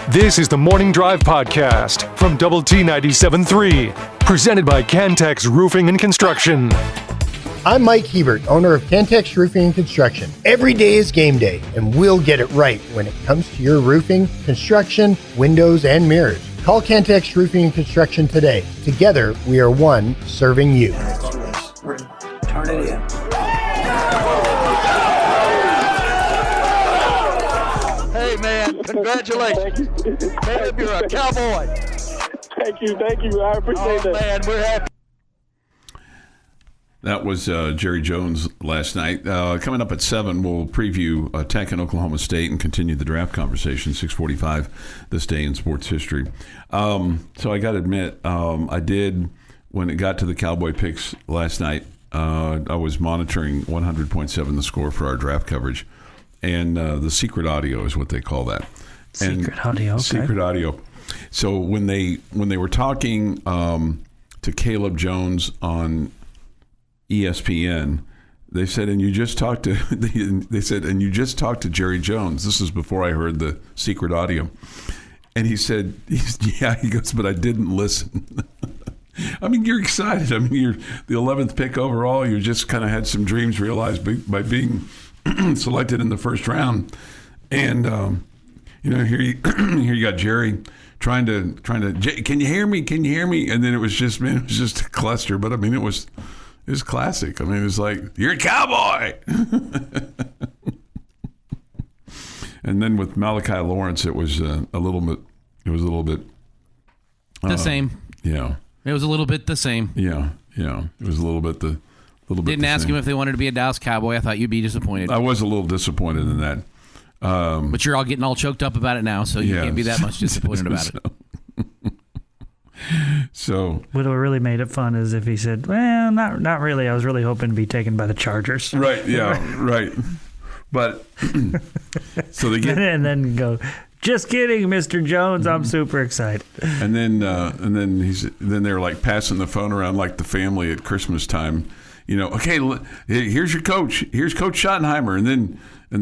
This is the Morning Drive Podcast from Double T 97.3, presented by Cantex Roofing and Construction. I'm Mike Hebert, owner of Cantex Roofing and Construction. Every day is game day, and we'll get it right when it comes to your roofing, construction, windows, and mirrors. Call Cantex Roofing and Construction today. Together, we are one serving you. Turn it in. Hey, man, congratulations. Man, you're a cowboy. Thank you. I appreciate that. Man, we're happy. That was Jerry Jones last night. Coming up at 7, we'll preview Tech and Oklahoma State and continue the draft conversation, 6:45 this day in sports history. So I got to admit, I did, when it got to the Cowboy picks last night, I was monitoring 100.7 the score for our draft coverage. And the secret audio is what they call that. Secret audio, okay. Secret audio. So when they were talking to Caleb Jones on ESPN, they said, and you just talked to Jerry Jones. This is before I heard the secret audio. And he said, he goes, but I didn't listen. I mean, you're excited. I mean, you're the 11th pick overall. You just kind of had some dreams realized by being selected in the first round. And, here you got Jerry trying to, can you hear me? Can you hear me? And then it was just a cluster. But I mean, it was classic. I mean, it was like, you're a cowboy. And then with Malachi Lawrence, it was a little bit the same. Yeah. It was a little bit the same. Yeah. It was a little bit Didn't ask him if they wanted to be a Dallas Cowboy. I thought you'd be disappointed. I was a little disappointed in that. But you're all getting all choked up about it now, so you can't be that much disappointed about it. So what really made it fun is if he said, well, not really. I was really hoping to be taken by the Chargers. Right, yeah, right. But so they get and then go, just kidding, Mr. Jones. I'm super excited. And then they're like passing the phone around like the family at Christmas time. Okay, here's your coach. Here's Coach Schottenheimer. And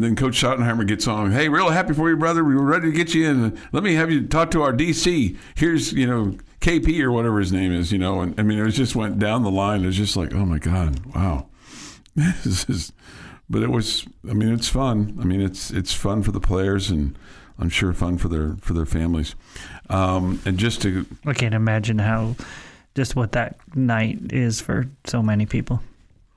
then Coach Schottenheimer gets on. Hey, real happy for you, brother. We were ready to get you in. Let me have you talk to our DC. Here's, KP or whatever his name is, And I mean, it just went down the line. It was just like, oh my God, wow. But it was, I mean, it's fun. I mean, it's fun for the players, and I'm sure fun for their families. And just to, I can't imagine what that night is for so many people.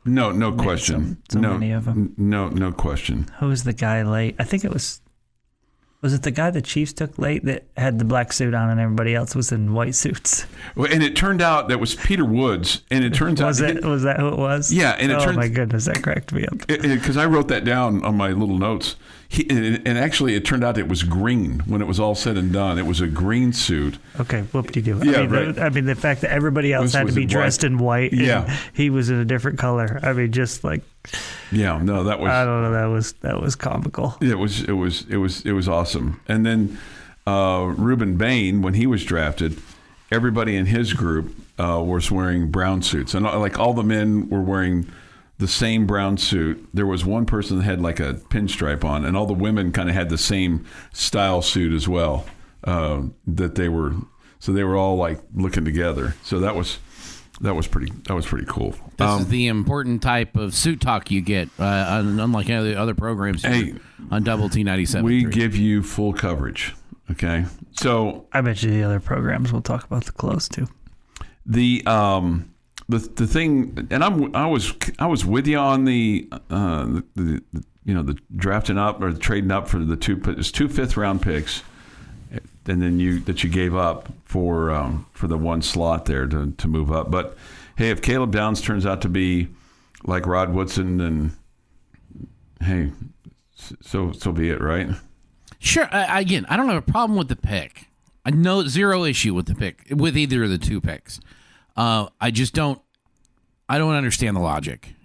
No question. So many of them. No question. Who was the guy late? I think it was it the guy the Chiefs took late that had the black suit on and everybody else was in white suits? Well, and it turned out that was Peter Woods, and it turns was that who it was? Yeah, and my goodness, that cracked me up. Because I wrote that down on my little notes. And actually, it turned out it was green when it was all said and done. It was a green suit. Okay, whoop-de-doo. Yeah, I mean, the fact that everybody else had to be dressed in white, and he was in a different color. I mean, just like. Yeah, no, that was. I don't know. That was comical. It was awesome. And then Reuben Bain, when he was drafted, everybody in his group was wearing brown suits, and like all the men were wearing the same brown suit. There was one person that had like a pinstripe on, and all the women kind of had the same style suit as well. So they were all like looking together. So that was pretty cool. This is the important type of suit talk you get, unlike any of the other programs on Double T 97.3. We give you full coverage. Okay, so I bet you the other programs will talk about the clothes too. The thing, and I was with you on the drafting up or trading up for the two 5th round picks, and then you gave up for the one slot there to move up. But hey, if Caleb Downs turns out to be like Rod Woodson, then hey, so be it, right? Sure. Again, I don't have a problem with the pick. I know zero issue with the pick, with either of the two picks. I just don't understand the logic.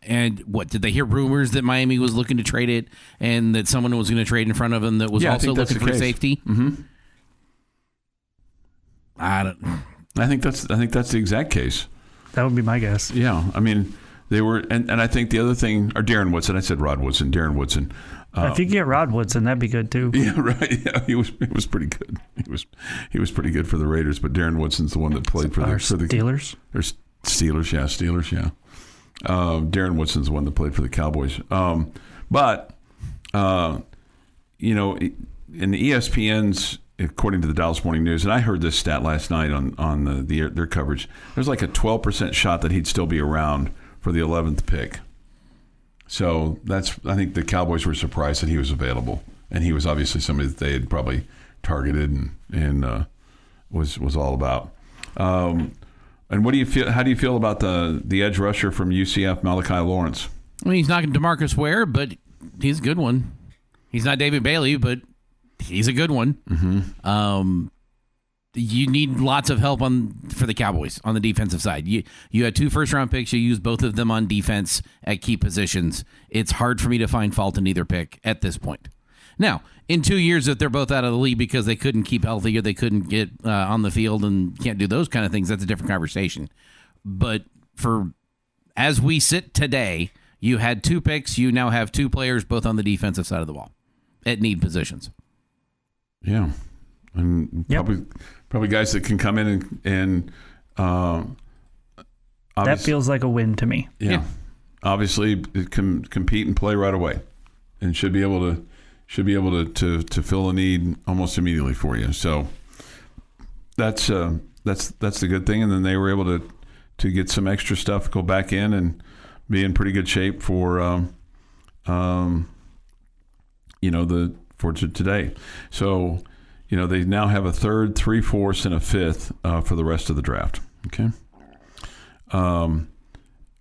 And what, did they hear rumors that Miami was looking to trade it and that someone was going to trade in front of him that was also looking for safety? Mm-hmm. I think that's the exact case. That would be my guess. Yeah. I mean, they were, and I think the other thing, or Darren Woodson, I said Rod Woodson, Darren Woodson. If you get Rod Woodson, that'd be good too. Yeah, right. Yeah, he was pretty good. He was pretty good for the Raiders, but Darren Woodson's the one that played for the Steelers. Or Steelers, yeah. Darren Woodson's the one that played for the Cowboys. But in the ESPN's, according to the Dallas Morning News, and I heard this stat last night on their coverage, there's like a 12% shot that he'd still be around for the 11th pick. So I think the Cowboys were surprised that he was available, and he was obviously somebody that they had probably targeted and was all about. And what do you feel? How do you feel about the edge rusher from UCF, Malachi Lawrence? I mean, he's not DeMarcus Ware, but he's a good one. He's not David Bailey, but he's a good one. Mm-hmm. You need lots of help for the Cowboys on the defensive side. You had 2 first-round picks. You used both of them on defense at key positions. It's hard for me to find fault in either pick at this point. Now, in 2 years, if they're both out of the league because they couldn't keep healthy or they couldn't get on the field and can't do those kind of things, that's a different conversation. But as we sit today, you had 2 picks. You now have 2 players both on the defensive side of the ball at need positions. Yeah. And probably guys that can come in and that feels like a win to me. Yeah. Obviously can compete and play right away and should be able to fill a need almost immediately for you. So that's the good thing. And then they were able to get some extra stuff, go back in and be in pretty good shape for for today. So they now have a 3rd, 3/4, and a 5th for the rest of the draft. Okay.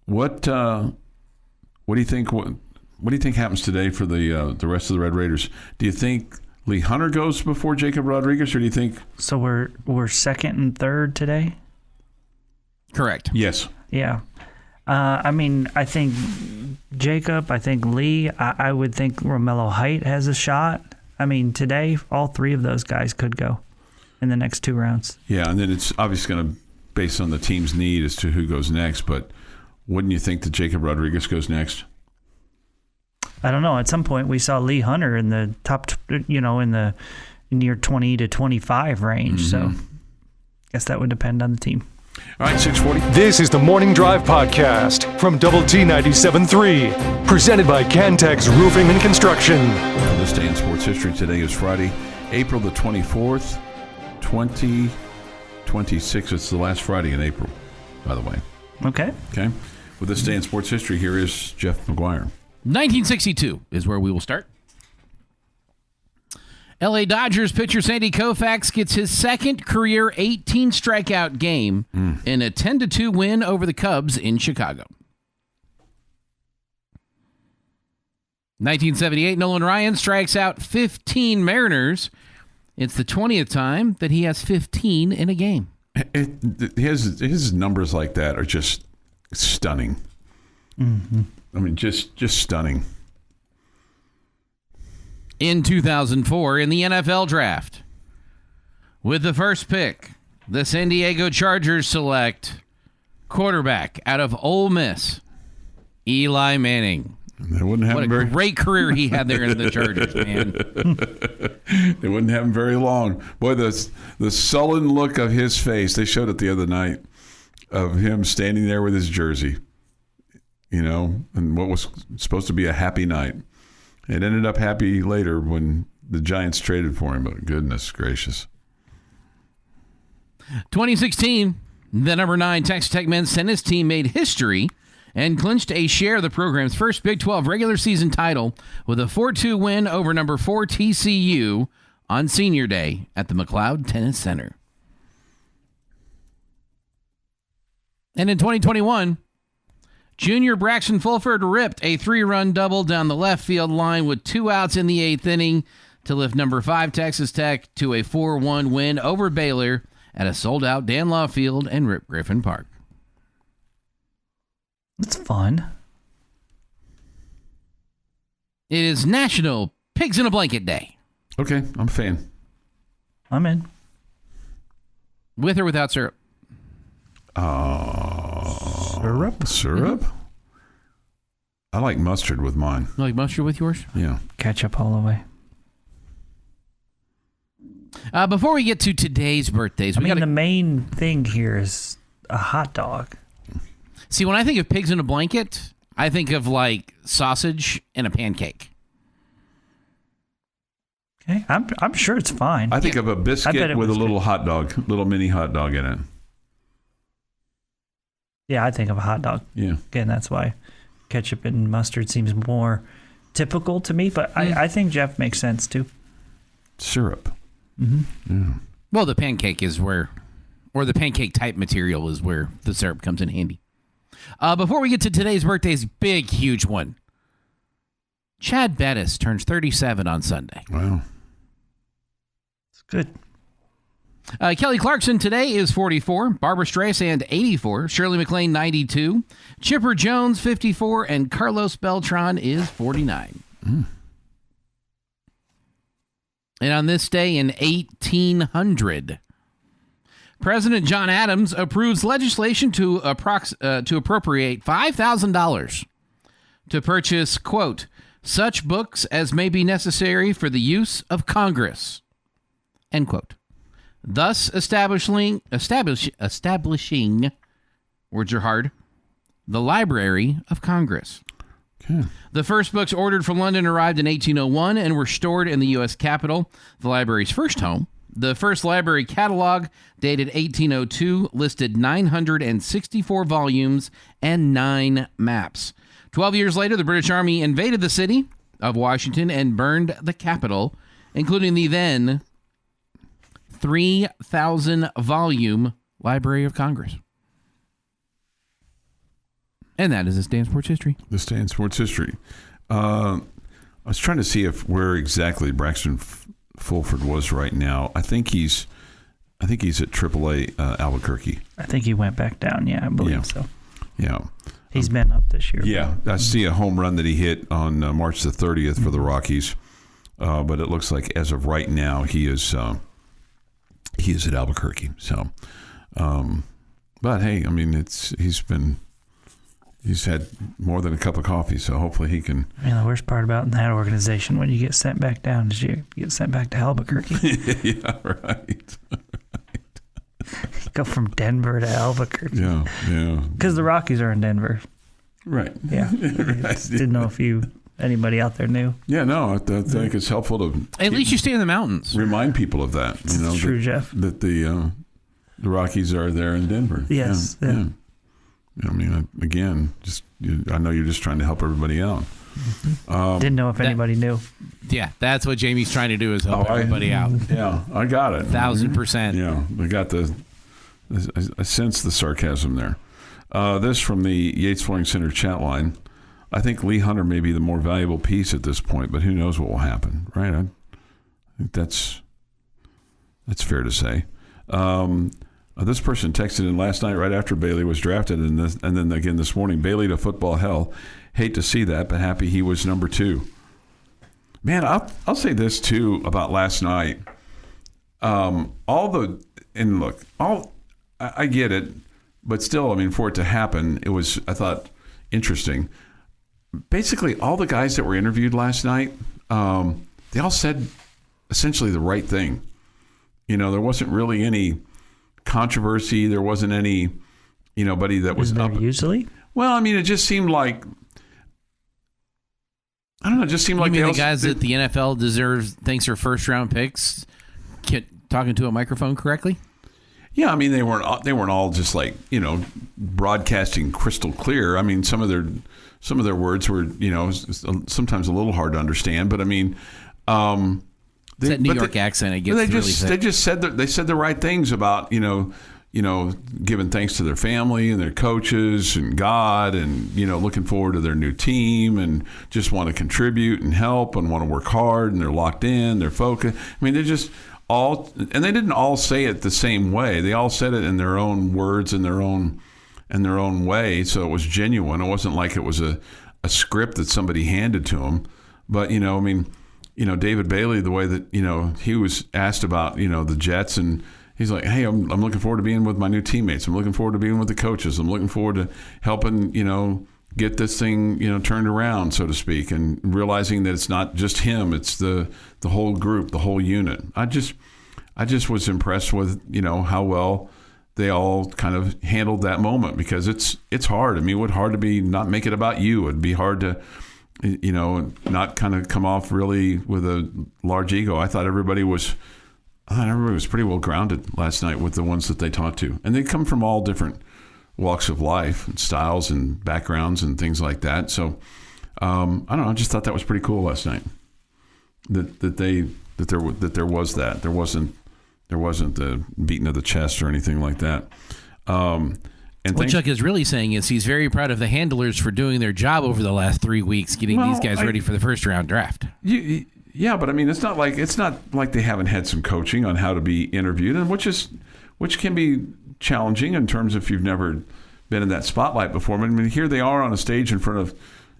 What do you think? What do you think happens today for the rest of the Red Raiders? Do you think Lee Hunter goes before Jacob Rodriguez, or do you think? So we're 2nd and 3rd today. Correct. Yes. Yeah. I mean, I think Jacob. I think Lee. I would think Romello Height has a shot. I mean, today, all 3 of those guys could go in the next 2 rounds. Yeah, and then it's obviously going to based on the team's need as to who goes next. But wouldn't you think that Jacob Rodriguez goes next? I don't know. At some point, we saw Lee Hunter in the top, in the near 20 to 25 range. Mm-hmm. So, I guess that would depend on the team. All right, 6:40. This is the Morning Drive Podcast from Double T 97.3, presented by Cantex Roofing and Construction. Well, this day in sports history today is Friday, April the 24th, 2026. It's the last Friday in April, by the way. Okay. Okay. With this day in sports history, here is Jeff McGuire. 1962 is where we will start. L.A. Dodgers pitcher Sandy Koufax gets his 2nd career 18 strikeout game in a 10-2 win over the Cubs in Chicago. 1978, Nolan Ryan strikes out 15 Mariners. It's the 20th time that he has 15 in a game. His numbers like that are just stunning. Mm-hmm. I mean, just stunning. In 2004, in the NFL Draft, with the first pick, the San Diego Chargers select quarterback out of Ole Miss, Eli Manning. They wouldn't have what a great career he had there in the Chargers, man. They wouldn't have him very long. Boy, the sullen look of his face, they showed it the other night, of him standing there with his jersey, and what was supposed to be a happy night. It ended up happy later when the Giants traded for him, but goodness gracious. 2016, the number 9 Texas Tech men's tennis team made history and clinched a share of the program's first Big 12 regular season title with a 4-2 win over number 4 TCU on Senior Day at the McLeod Tennis Center. And in 2021, Junior Braxton Fulford ripped a 3-run double down the left field line with 2 outs in the 8th inning to lift number 5 Texas Tech to a 4-1 win over Baylor at a sold-out Dan Law Field and Rip Griffin Park. That's fun. It is National Pigs in a Blanket Day. Okay, I'm a fan. I'm in. With or without syrup? Syrup? Syrup? I like mustard with mine. You like mustard with yours? Yeah. Ketchup all the way. Before we get to today's birthdays, the main thing here is a hot dog. See, when I think of pigs in a blanket, I think of like sausage and a pancake. Okay, I'm sure it's fine. I think of a biscuit with a little hot dog, little mini hot dog in it. Yeah, I think of a hot dog. Yeah. Again, that's why ketchup and mustard seems more typical to me, but I think Jeff makes sense too. Syrup. Mm-hmm. Yeah. Well, the pancake is where, or the pancake type material is where the syrup comes in handy. Before we get to today's birthdays, big, huge one. Chad Bettis turns 37 on Sunday. Wow. It's good. Kelly Clarkson today is 44, Barbara Streisand 84, Shirley MacLaine 92, Chipper Jones 54, and Carlos Beltran is 49. And on this day in 1800, President John Adams approves legislation to appropriate $5,000 to purchase, quote, such books as may be necessary for the use of Congress, end quote. Thus establishing, words are hard, the Library of Congress. Okay. The first books ordered from London arrived in 1801 and were stored in the U.S. Capitol, the library's first home. The first library catalog, dated 1802, listed 964 volumes and 9 maps. 12 years later, the British Army invaded the city of Washington and burned the Capitol, including the then 3,000-volume Library of Congress. And that is this day in sports history. This day in sports history. I was trying to see where exactly Braxton Fulford was right now. I think he's at AAA Albuquerque. I think he went back down. Yeah, I believe so. Yeah. He's been up this year. Yeah, I see a home run that he hit on March the 30th for the Rockies. But it looks like as of right now, he is at Albuquerque. So, but hey, I mean, he's had more than a cup of coffee, so hopefully he can. I mean, the worst part about that organization when you get sent back down is you get sent back to Albuquerque. Yeah, right. Go from Denver to Albuquerque. Yeah. Because the Rockies are in Denver. Right. Yeah. I just didn't know if anybody out there knew. Yeah, no, I think it's helpful to. At least you stay in the mountains. Remind people of that. You know, it's true, Jeff. That the Rockies are there in Denver. Yes. Yeah. I mean, again, I know you're just trying to help everybody out. Didn't know if anybody knew. Yeah, that's what Jamie's trying to do is help everybody out. Yeah, I got it. 1,000%. Yeah, I sense the sarcasm there. This from the Yates Flooring Center chat line. I think Lee Hunter may be the more valuable piece at this point, but who knows what will happen, right? I think that's fair to say. This person texted in last night right after Bailey was drafted, and then again this morning, Bailey to football hell. Hate to see that, but happy he was number 2. Man, I'll say this too about last night. I get it, but still, I mean, for it to happen, it was, I thought, interesting. Basically, all the guys that were interviewed last night, they all said essentially the right thing. You know, there wasn't really any controversy. There wasn't any, buddy that was up. Usually? Well, I mean, it just seemed like, I don't know, it just seemed like the guys that the NFL deserves thanks for first-round picks talking to a microphone correctly? Yeah, I mean, they weren't all just like, broadcasting crystal clear. I mean, some of their words were, sometimes a little hard to understand, but I mean, it's that New York accent. It gets they just said they said the right things about giving thanks to their family and their coaches and God, and looking forward to their new team, and just want to contribute and help and want to work hard, and they're locked in, they're focused. I mean, they're just all, and they didn't all say it the same way. They all said it in their own words, in their own way. So it was genuine. It wasn't like it was a script that somebody handed to them. But David Bailey, the way that, he was asked about, the Jets, and he's like, hey, I'm looking forward to being with my new teammates. I'm looking forward to being with the coaches. I'm looking forward to helping, get this thing, turned around, so to speak, and realizing that it's not just him, it's the whole group, the whole unit. I just was impressed with, how well they all kind of handled that moment, because it's hard. I mean, it would hard to be not make it about you. It'd be hard to, not kind of come off really with a large ego. I thought everybody was pretty well grounded last night with the ones that they talked to, and they come from all different walks of life and styles and backgrounds and things like that. So I don't know. I just thought that was pretty cool last night. That there was that. There wasn't the beating of the chest or anything like that. And what Chuck is really saying is he's very proud of the handlers for doing their job over the last 3 weeks, getting these guys ready for the first round draft. Yeah, but I mean, it's not like they haven't had some coaching on how to be interviewed, and which can be challenging in terms of if you've never been in that spotlight before. I mean, here they are on a stage in front of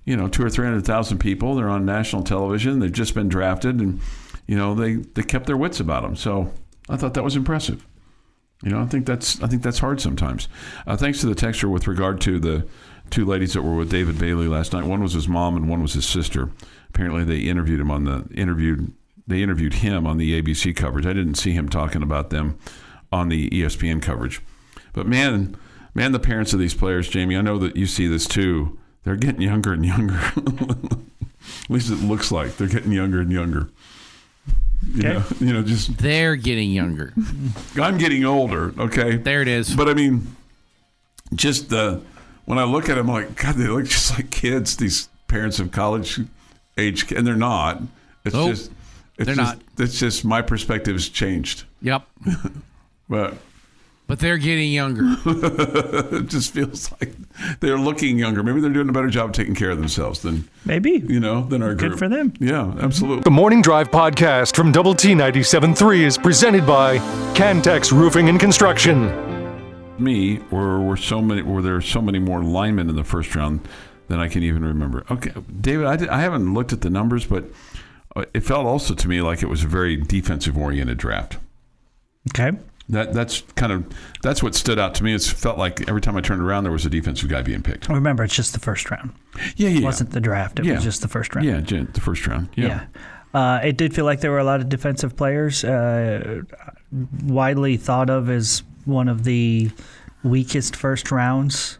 200,000 or 300,000 people. They're on national television. They've just been drafted, and they kept their wits about them. So I thought that was impressive. I think that's hard sometimes. Thanks to the texter with regard to the two ladies that were with David Bailey last night. One was his mom and one was his sister. Apparently, they interviewed him on the ABC coverage. I didn't see him talking about them on the ESPN coverage. But man, the parents of these players, Jamie, I know that you see this too. They're getting younger and younger. At least it looks like they're getting younger and younger. Just they're getting younger. I'm getting older. Okay, there it is. But I mean, just when I look at them, I'm like, God, they look just like kids. These parents of college age, and they're not. They're not. It's just my perspective has changed. Yep. But they're getting younger. It just feels like they're looking younger. Maybe they're doing a better job of taking care of themselves than than our group. Good for them. Yeah, absolutely. The Morning Drive podcast from Double T 97.3 is presented by Cantex Roofing and Construction. Were there so many more linemen in the first round than I can even remember. Okay, David, I haven't looked at the numbers, but it felt also to me like it was a very defensive-oriented draft. Okay. That's what stood out to me. It felt like every time I turned around, there was a defensive guy being picked. Remember, it's just the first round. Yeah. It wasn't the draft. It was just the first round. Yeah, the first round. Yeah. It did feel like there were a lot of defensive players, widely thought of as one of the weakest first rounds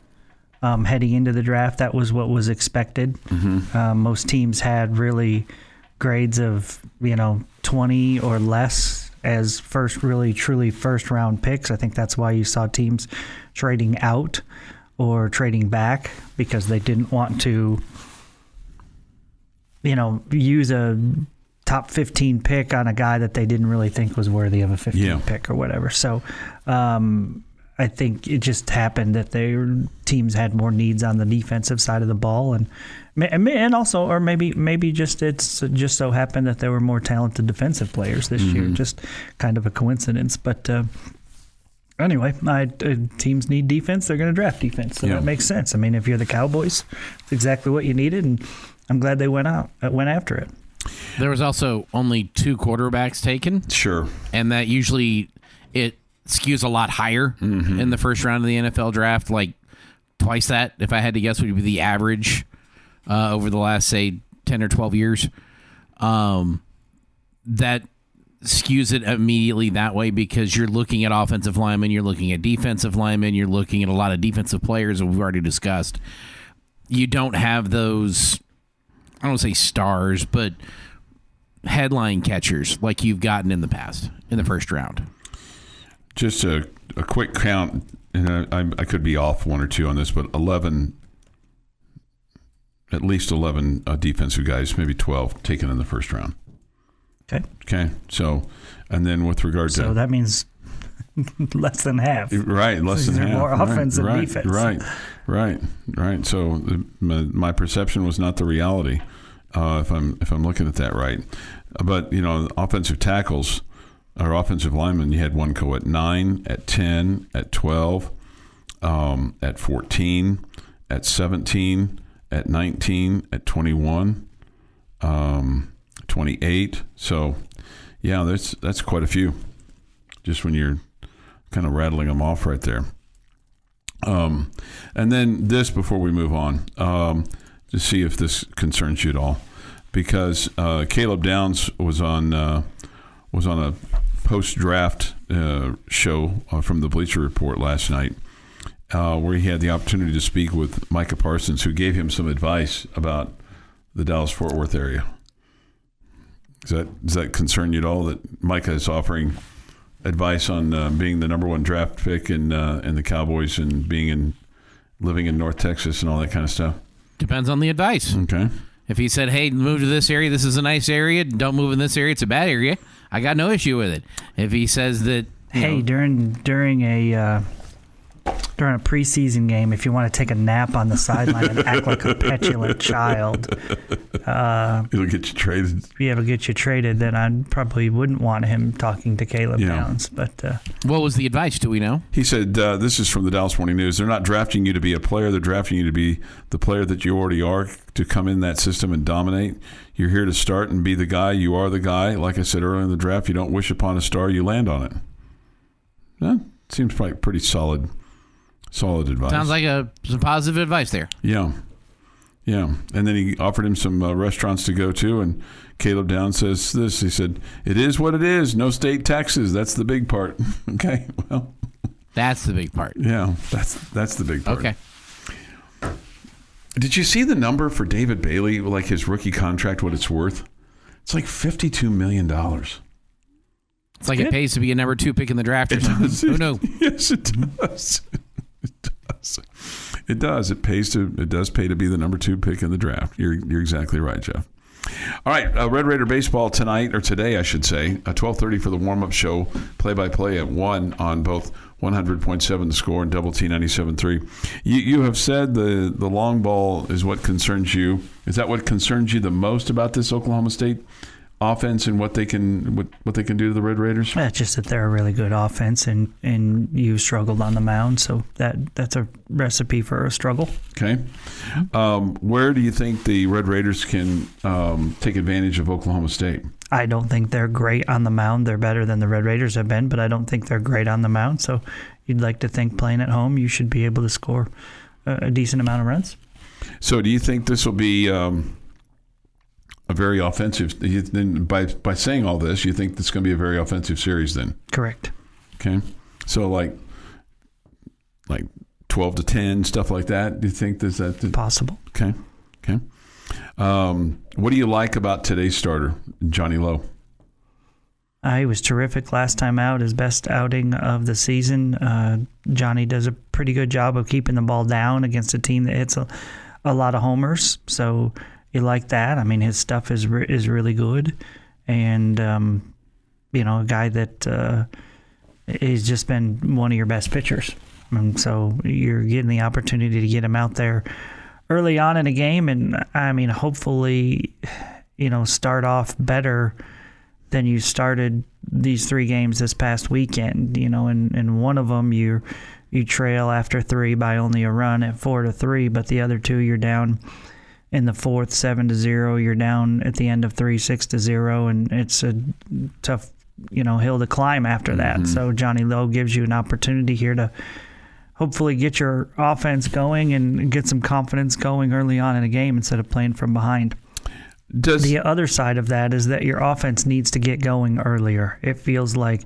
heading into the draft. That was what was expected. Mm-hmm. Most teams had really grades of 20 or less as truly first round picks. I think that's why you saw teams trading out or trading back, because they didn't want to use a top 15 pick on a guy that they didn't really think was worthy of a 15 pick or whatever. So I think it just happened that their teams had more needs on the defensive side of the ball, and also, or maybe just it's just so happened that there were more talented defensive players this year. Just kind of a coincidence, but anyway, teams need defense. They're going to draft defense, so that makes sense. I mean, if you're the Cowboys, it's exactly what you needed, and I'm glad they went after it. There was also only 2 quarterbacks taken. Sure, and that usually it skews a lot higher in the first round of the NFL draft, like twice that, if I had to guess, would be the average over the last, say, 10 or 12 years. That skews it immediately that way, because you're looking at offensive linemen, you're looking at defensive linemen, you're looking at a lot of defensive players that we've already discussed. You don't have those, I don't want to say stars, but headline catchers like you've gotten in the past in the first round. Just a quick count, and I could be off 1 or 2 on this, but at least 11 defensive guys, maybe 12, taken in the first round. Okay. So, and then with regard to... So that means less than half. Right, less than half. More offense than defense. Right. So my perception was not the reality, if I'm looking at that right. But, offensive tackles... Our offensive linemen, you had one go at 9, at 10, at 12, at 14, at 17, at 19, at 21, 28. So, yeah, that's quite a few. Just when you're kind of rattling them off right there. And then this before we move on, to see if this concerns you at all, because Caleb Downs was on a post-draft show from the Bleacher Report last night, where he had the opportunity to speak with Micah Parsons, who gave him some advice about the Dallas-Fort Worth area. Does that concern you at all, that Micah is offering advice on being the number one draft pick in the Cowboys and living in North Texas and all that kind of stuff? Depends on the advice. Okay. If he said, hey, move to this area, this is a nice area, don't move in this area, it's a bad area, I got no issue with it. If he says that, hey, during a preseason game, if you want to take a nap on the sideline and act like a petulant child, it'll get you traded. Yeah, it'll get you traded. Then I probably wouldn't want him talking to Caleb Downs. But what was the advice? Do we know? He said, this is from the Dallas Morning News. They're not drafting you to be a player. They're drafting you to be the player that you already are, to come in that system and dominate. You're here to start and be the guy. You are the guy. Like I said earlier in the draft, you don't wish upon a star, you land on it. That seems like pretty solid advice. Sounds like some positive advice there. Yeah. And then he offered him some restaurants to go to, and Caleb Downs says this. He said, it is what it is. No state taxes. That's the big part. Okay, well. That's the big part. Yeah, that's the big part. Okay. Did you see the number for David Bailey, like his rookie contract, what it's worth? It's like $52 million. It's like it pays to be a number 2 pick in the draft or something. Who knew? Yes, it does. It does. It does pay to be the number 2 pick in the draft. You're exactly right, Jeff. All right, Red Raider baseball tonight, or today, I should say, 12:30 for the warm-up show, play-by-play at 1 on both 100.7 The Score and Double T 97.3. You have said the long ball is what concerns you. Is that what concerns you the most about this Oklahoma State offense and what they can do to the Red Raiders? Yeah, it's just that they're a really good offense, and you struggled on the mound, so that's a recipe for a struggle. Okay. Where do you think the Red Raiders can take advantage of Oklahoma State? I don't think they're great on the mound. They're better than the Red Raiders have been, but I don't think they're great on the mound. So you'd like to think playing at home, you should be able to score a decent amount of runs. So do you think this will be a very offensive? By saying all this, you think this is going to be a very offensive series then? Correct. Okay. So like 12-10, stuff like that. Do you think that's possible? Okay. What do you like about today's starter, Johnny Lowe? He was terrific last time out, his best outing of the season. Johnny does a pretty good job of keeping the ball down against a team that hits a lot of homers. So you like that. I mean, his stuff is really good. And, a guy that has just been one of your best pitchers. And so you're getting the opportunity to get him out there early on in a game, and I mean, hopefully, start off better than you started these 3 games this past weekend. In one of them you trail after 3 by only a run at 4-3, but the other 2 you're down in the 4th 7-0. You're down at the end of 3 6-0, and it's a tough hill to climb after that. Mm-hmm. So Johnny Lowe gives you an opportunity here to hopefully get your offense going and get some confidence going early on in a game instead of playing from behind. The other side of that is that your offense needs to get going earlier. It feels like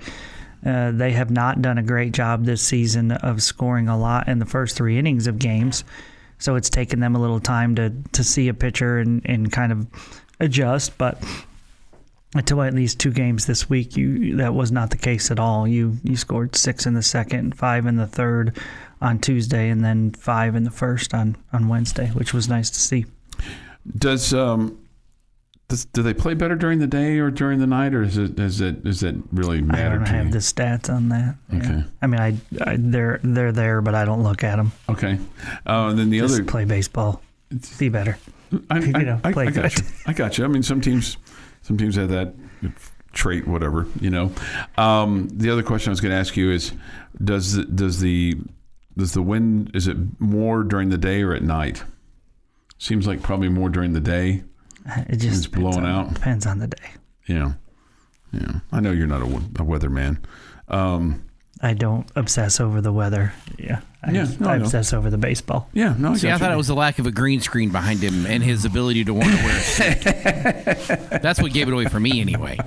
they have not done a great job this season of scoring a lot in the first 3 innings of games. So it's taken them a little time to see a pitcher and kind of adjust. But until at least 2 games this week, that was not the case at all. You scored 6 in the second, 5 in the third on Tuesday, and then 5 in the first on Wednesday, which was nice to see. Do they play better during the day or during the night, or does it really matter? I don't have the stats on that. Okay. Yeah. I mean, they're there, but I don't look at them. Okay. And then just play baseball. Be better. Play good. I got you. I mean, some teams have that trait, whatever. The other question I was going to ask you is, does the wind, is it more during the day or at night? Seems like probably more during the day. It just blowing out. Depends on the day. Yeah. I know you're not a weatherman. I I don't obsess over the weather. Yeah. I obsess over the baseball. Yeah, no. See, I thought it was the lack of a green screen behind him and his ability to want to wear a suit. That's what gave it away for me, anyway.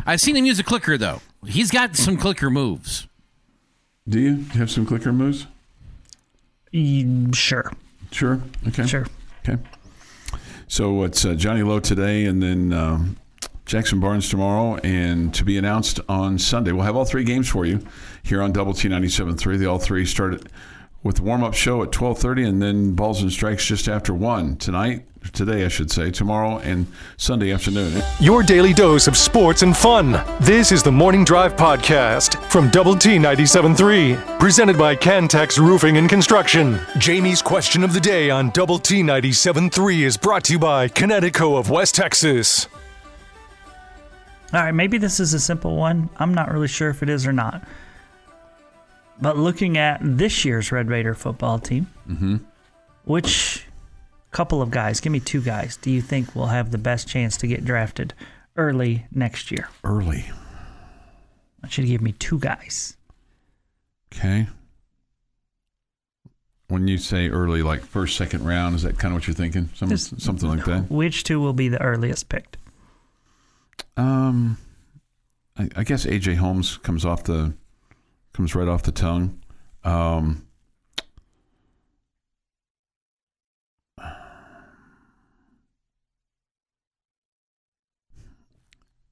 I've seen him use a clicker, though. He's got some clicker moves. Do you have some clicker moves? Sure. Sure. Okay. Sure. Okay. So it's Johnny Lowe today, and then Jackson Barnes tomorrow, and to be announced on Sunday. We'll have all three games for you here on Double T 97.3. They all three start with the warm-up show at 12:30, and then balls and strikes just after 1 today, I should say, tomorrow and Sunday afternoon. Your daily dose of sports and fun. This is the Morning Drive Podcast from Double T 97.3. Presented by Cantex Roofing and Construction. Jamie's question of the day on Double T 97.3 is brought to you by Connecticut of West Texas. All right, maybe this is a simple one. I'm not really sure if it is or not. But looking at this year's Red Raider football team, which couple of guys, give me two guys, do you think will have the best chance to get drafted early next year? Early. I should give me two guys. Okay. When you say early, like first, second round, is that kind of what you're thinking? Something like that? Which two will be the earliest picked? I guess A.J. Holmes comes right off the tongue.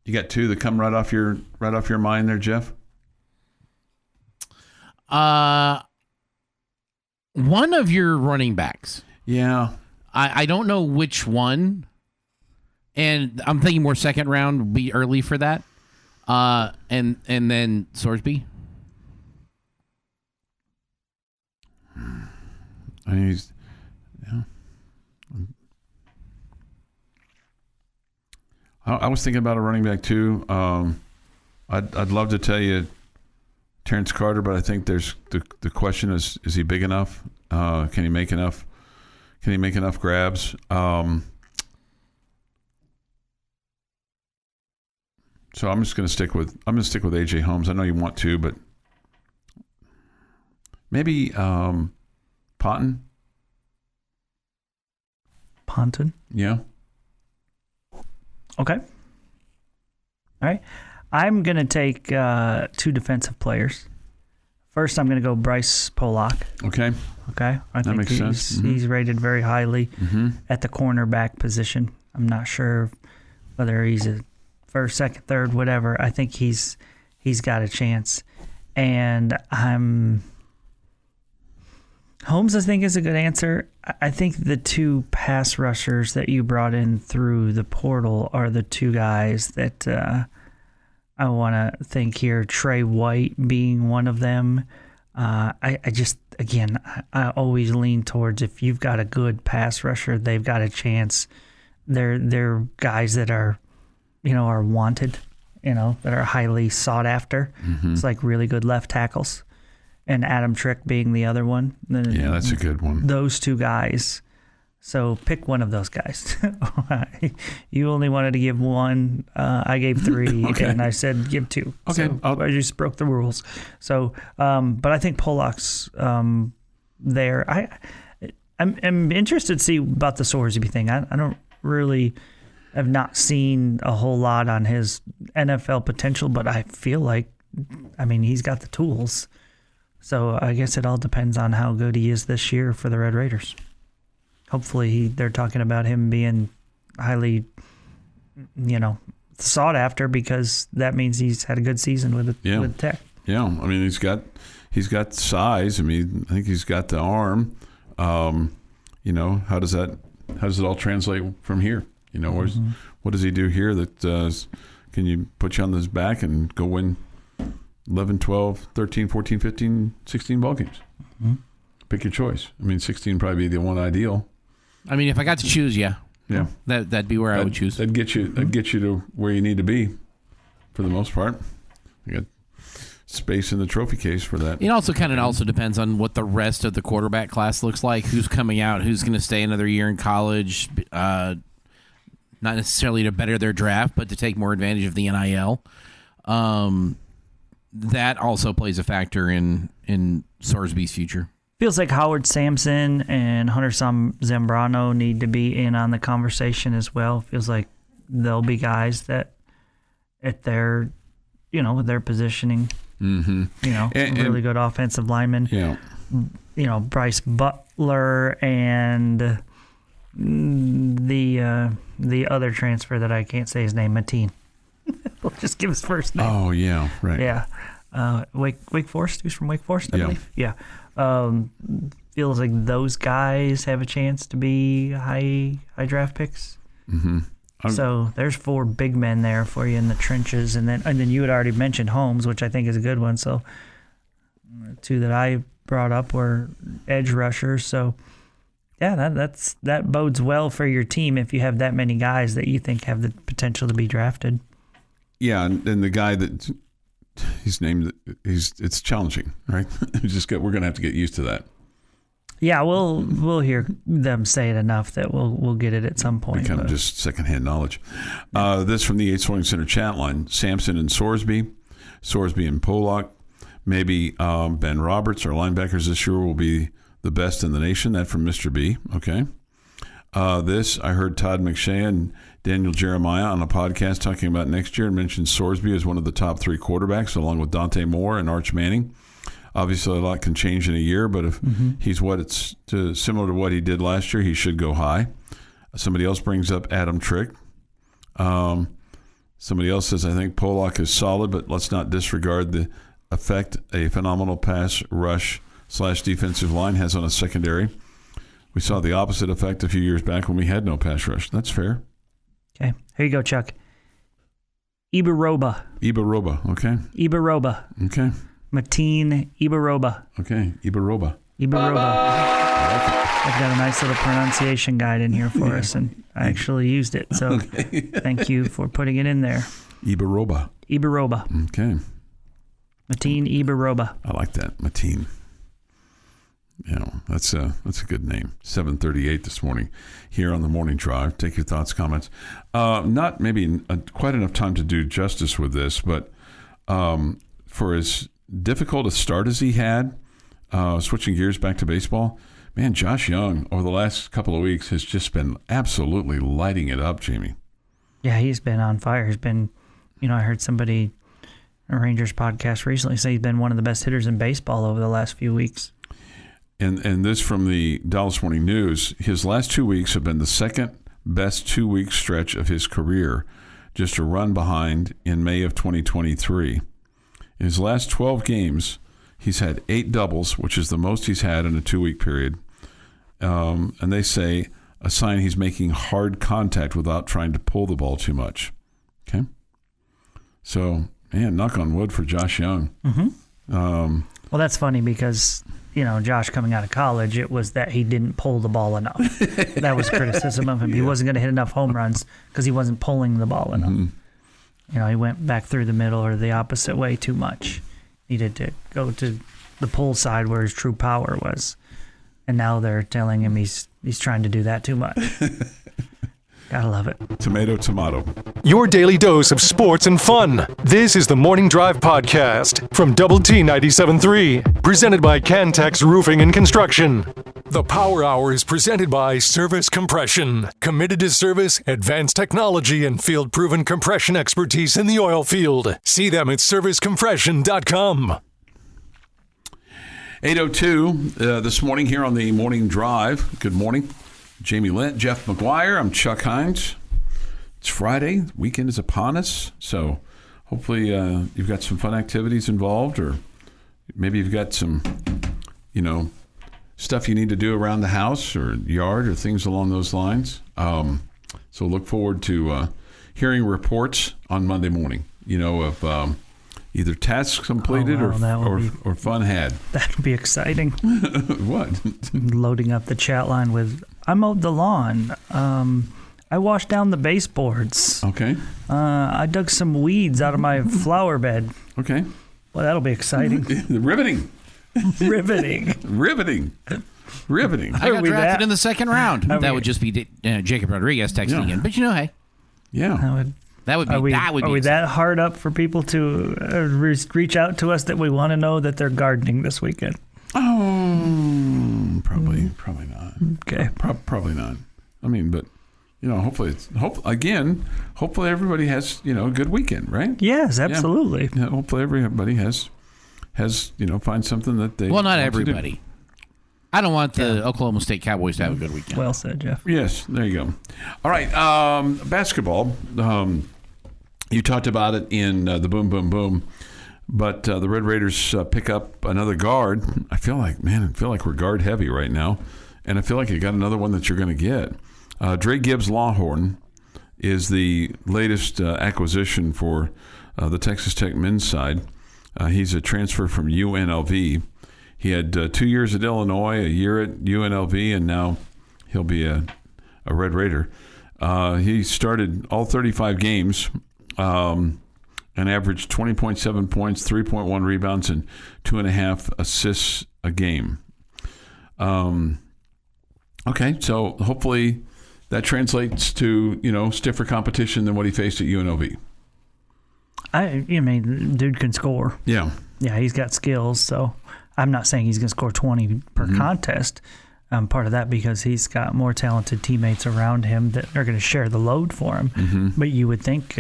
You got two that come right off your mind there, Jeff? One of your running backs. Yeah. I don't know which one. And I'm thinking more second round would be early for that. And then Sorsby. I mean, I was thinking about a running back too. I'd love to tell you Terrence Carter, but I think there's the question is he big enough? Can he make enough? Can he make enough grabs? So I'm just going to stick with A.J. Holmes. I know you want to, but maybe Ponton. Yeah. Okay. All right. I'm going to take two defensive players. First, I'm going to go Bryce Pollock. Okay. I think makes sense. Mm-hmm. He's rated very highly at the cornerback position. I'm not sure whether he's a first, second, third, whatever. I think he's got a chance. And Holmes, I think, is a good answer. I think the two pass rushers that you brought in through the portal are the two guys that I want to think here. Trey White being one of them. I always lean towards if you've got a good pass rusher, they've got a chance. They're guys that are wanted, that are highly sought after. It's like really good left tackles. And Adam Trick being the other one. Yeah, that's a good one. Those two guys. So pick one of those guys. You only wanted to give one. I gave three, okay. And I said give two. Okay. So I just broke the rules. So, but I think Pollock's there. I'm interested to see about the Sorsby thing. I don't really have not seen a whole lot on his NFL potential, but I feel like, he's got the tools. So I guess it all depends on how good he is this year for the Red Raiders. Hopefully they're talking about him being highly, sought after, because that means he's had a good season with Tech. Yeah, he's got size. I think he's got the arm. How does it all translate from here? What does he do here that can you put you on his back and go win 11, 12, 13, 14, 15, 16 ball games? Pick your choice. 16 probably be the one ideal. If I got to choose, yeah, that'd be where I would choose. That'd get you to where you need to be, for the most part. You got space in the trophy case for that. It also depends on what the rest of the quarterback class looks like. Who's coming out? Who's going to stay another year in college? Not necessarily to better their draft, but to take more advantage of the NIL. that also plays a factor in Sorsby's future. Feels like Howard Sampson and Hunter Zambrano need to be in on the conversation as well. Feels like they'll be guys that at their, with their positioning, and really good offensive linemen. Yeah. Bryce Butler and the other transfer that I can't say his name, Mateen. We'll just give his first name. Oh, yeah, right. Yeah. Wake Forest. Who's from Wake Forest, I believe? Yeah. Feels like those guys have a chance to be high draft picks. Mm-hmm. So there's 4 big men there for you in the trenches, and then you had already mentioned Holmes, which I think is a good one. So 2 that I brought up were edge rushers. So yeah, that bodes well for your team if you have that many guys that you think have the potential to be drafted. Yeah, and the guy that he's named, it's challenging, right? We're going to have to get used to that. Yeah, we'll hear them say it enough that we'll get it at some point. Become just secondhand knowledge. This from the 8 Center chat line: Sampson and Sorsby and Pollock. Maybe Ben Roberts, our linebackers this year, will be the best in the nation. That from Mr. B. Okay. I heard Todd McShay and Daniel Jeremiah on a podcast talking about next year and mentioned Sorsby as one of the top 3 quarterbacks, along with Dante Moore and Arch Manning. Obviously, a lot can change in a year, but if he's similar to what he did last year, he should go high. Somebody else brings up Adam Trick. Somebody else says, I think Pollock is solid, but let's not disregard the effect a phenomenal pass rush / defensive line has on a secondary. We saw the opposite effect a few years back when we had no pass rush. That's fair. Okay. Here you go, Chuck. Ibaroba. Okay. Ibaroba. Okay. Mateen Ibaroba. Okay. Ibaroba. I've got a nice little pronunciation guide in here for us, and I actually used it. So thank you for putting it in there. Ibaroba. Okay. Mateen Ibaroba. I like that. Mateen. That's a good name. 7:38 this morning here on the Morning Drive. Take your thoughts, comments. Not maybe quite enough time to do justice with this, but for as difficult a start as he had, switching gears back to baseball, man, Josh Young over the last couple of weeks has just been absolutely lighting it up, Jamie. Yeah, he's been on fire. He's been, I heard somebody, a Rangers podcast recently, say he's been one of the best hitters in baseball over the last few weeks. And this from the Dallas Morning News, his last 2 weeks have been the second best 2-week stretch of his career, just a run behind in May of 2023. In his last 12 games, he's had 8 doubles, which is the most he's had in a 2-week period. And they say a sign he's making hard contact without trying to pull the ball too much. Okay? So, man, knock on wood for Josh Young. Mm-hmm. Well, that's funny because, Josh coming out of college, it was that he didn't pull the ball enough. That was criticism of him. He wasn't going to hit enough home runs because he wasn't pulling the ball enough. Mm-hmm. He went back through the middle or the opposite way too much. Needed to go to the pull side where his true power was. And now they're telling him he's trying to do that too much. Gotta love it. Tomato. Your daily dose of sports and fun. This is the Morning Drive Podcast from Double T 97.3, presented by Cantex Roofing and Construction. The Power Hour is presented by Service Compression, committed to service, advanced technology, and field-proven compression expertise in the oil field. See them at servicecompression.com. 8:02 this morning here on the Morning Drive. Good morning. Jamie Lent, Jeff McGuire. I'm Chuck Heinz. It's Friday. The weekend is upon us. So hopefully you've got some fun activities involved, or maybe you've got some, stuff you need to do around the house or yard or things along those lines. So look forward to hearing reports on Monday morning, of either tasks completed or fun had. That would be exciting. What? Loading up the chat line with, I mowed the lawn. I washed down the baseboards. Okay. I dug some weeds out of my flower bed. Okay. Well, that'll be exciting. Riveting. Riveting. I got drafted in the second round. That would just be Jacob Rodriguez texting in. But hey. Yeah. That would be. Are we exciting. that hard up for people to reach out to us that we want to know that they're gardening this weekend? Oh, probably not. Okay, Probably not. I mean, but hopefully hopefully everybody has a good weekend, right? Yes, absolutely. Yeah, hopefully everybody has find something that they. Well, not want to everybody. do. I don't want the Oklahoma State Cowboys to have a good weekend. Well said, Jeff. Yes, there you go. All right, basketball. You talked about it in the Boom Boom Boom, but the Red Raiders pick up another guard. I feel like we're guard heavy right now, and I feel like you got another one that you're going to get. Dre Gibbs Lawhorn is the latest acquisition for the Texas Tech men's side. He's a transfer from UNLV. He had 2 years at Illinois, a year at UNLV, and now he'll be a Red Raider. He started all 35 games and averaged 20.7 points, 3.1 rebounds, and 2.5 assists a game. Okay, so hopefully that translates to stiffer competition than what he faced at UNLV. I mean, dude can score. Yeah. Yeah, he's got skills, so I'm not saying he's going to score 20 per contest. Part of that because he's got more talented teammates around him that are going to share the load for him. But you would think,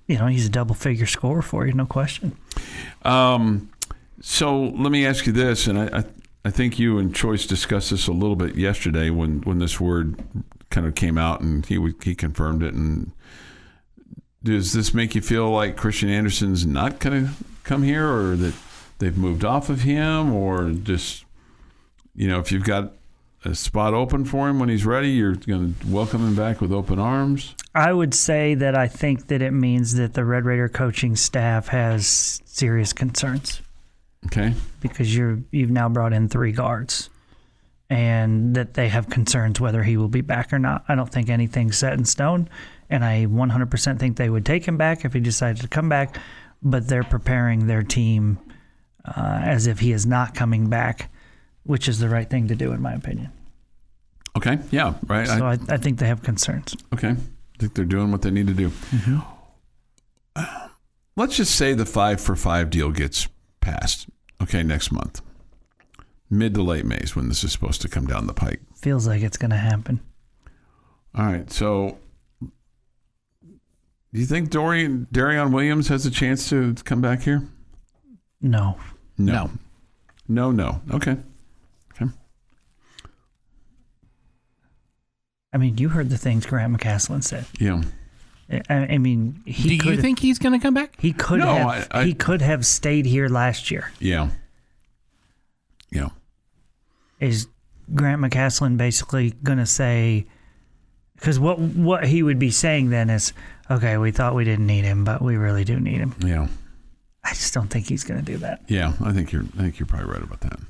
he's a double-figure scorer for you, no question. So let me ask you this, and I think you and Choice discussed this a little bit yesterday when this word kind of came out, and he confirmed it. And does this make you feel like Christian Anderson's not going to come here, or that they've moved off of him, or just, if you've got a spot open for him when he's ready, you're going to welcome him back with open arms? I would say that I think that it means that the Red Raider coaching staff has serious concerns. Okay. Because you've now brought in 3 guards, and that they have concerns whether he will be back or not. I don't think anything's set in stone, and I 100% think they would take him back if he decided to come back, but they're preparing their team as if he is not coming back, which is the right thing to do, in my opinion. Okay, yeah, right. So I think they have concerns. Okay, I think they're doing what they need to do. Let's just say the 5-for-5 deal gets passed, next month. Mid to late May is when this is supposed to come down the pike. Feels like it's going to happen. All right, so do you think Darion Williams has a chance to come back here? No. Okay. I mean, you heard the things Grant McCaslin said. Yeah. I mean, do you think he's going to come back? He could he could have stayed here last year. Yeah. Is Grant McCaslin basically going to say? Because what he would be saying then is, okay, we thought we didn't need him, but we really do need him. Yeah. I just don't think he's going to do that. Yeah, I think you're probably right about that.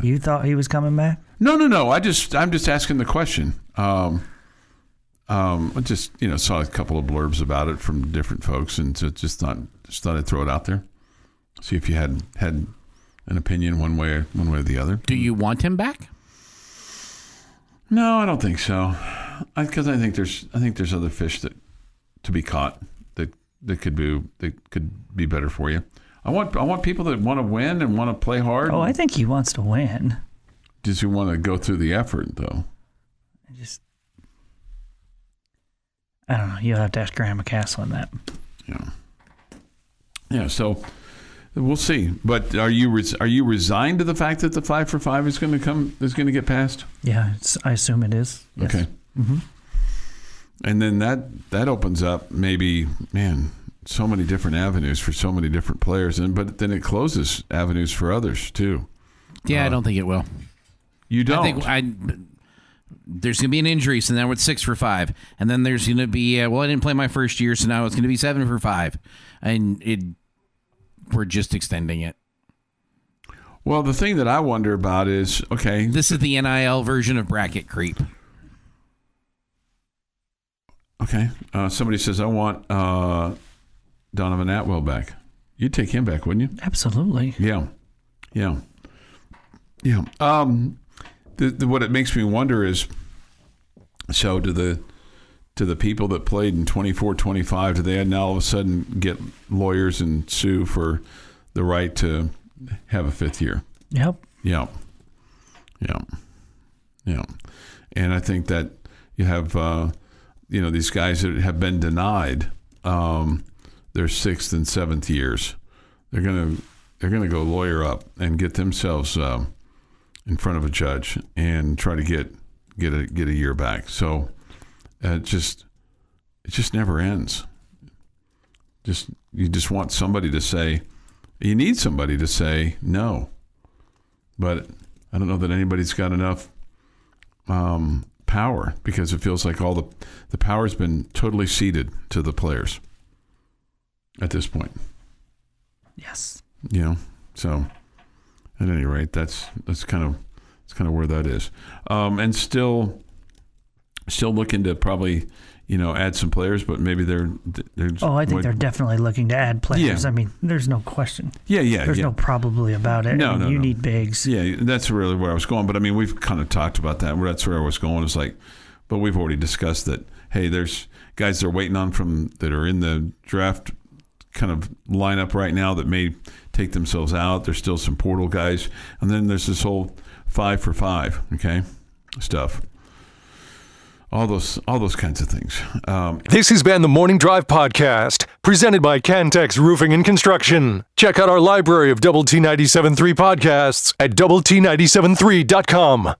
You thought he was coming back? No. I'm just asking the question. I just saw a couple of blurbs about it from different folks, and so just thought I'd throw it out there. See if you had an opinion one way or the other. Do you want him back? No, I don't think so. Because I think there's other fish that to be caught that could be better for you. I want people that want to win and want to play hard. Oh, I think he wants to win. Does he want to go through the effort though? I don't know. You'll have to ask Graham McCaslin that. Yeah. So we'll see. But are you resigned to the fact that the 5-for-5 is going to get passed? Yeah, I assume it is. Yes. Okay. Mm-hmm. And then that opens up maybe, so many different avenues for so many different players, but then it closes avenues for others too. Yeah, I don't think it will. You don't? I think there's going to be an injury, so now it's 6-for-5. And then there's going to be, I didn't play my first year, so now it's going to be 7-for-5. And we're just extending it. Well, the thing that I wonder about is, okay. This is the NIL version of bracket creep. Okay. Somebody says, I want Donovan Atwell back. You'd take him back, wouldn't you? Absolutely. Yeah. What it makes me wonder is, so do to the people that played in 24-25, do they now all of a sudden get lawyers and sue for the right to have a fifth year? Yep. Yeah. And I think that you have, these guys that have been denied their sixth and seventh years. They're gonna go lawyer up and get themselves in front of a judge and try to get a year back. So it just never ends. You just want somebody to say, you need somebody to say no, but I don't know that anybody's got enough power, because it feels like all the power has been totally ceded to the players at this point. Yes. So at any rate, that's kind of where that is, and still looking to probably add some players, but maybe they're I think they're definitely looking to add players. Yeah. I mean, there's no question. Yeah. There's no probably about it. No, you need bigs. Yeah, that's really where I was going. But I mean, we've kind of talked about that. That's where I was going. It's like, but we've already discussed that. Hey, there's guys they're waiting on that are in the draft kind of lineup right now that may take themselves out. There's still some portal guys, and then there's this whole 5 for 5, okay, stuff. All those kinds of things. This has been the Morning Drive Podcast, presented by Cantex Roofing and Construction. Check out our library of Double T 97.3 podcasts at doublet97.3.com.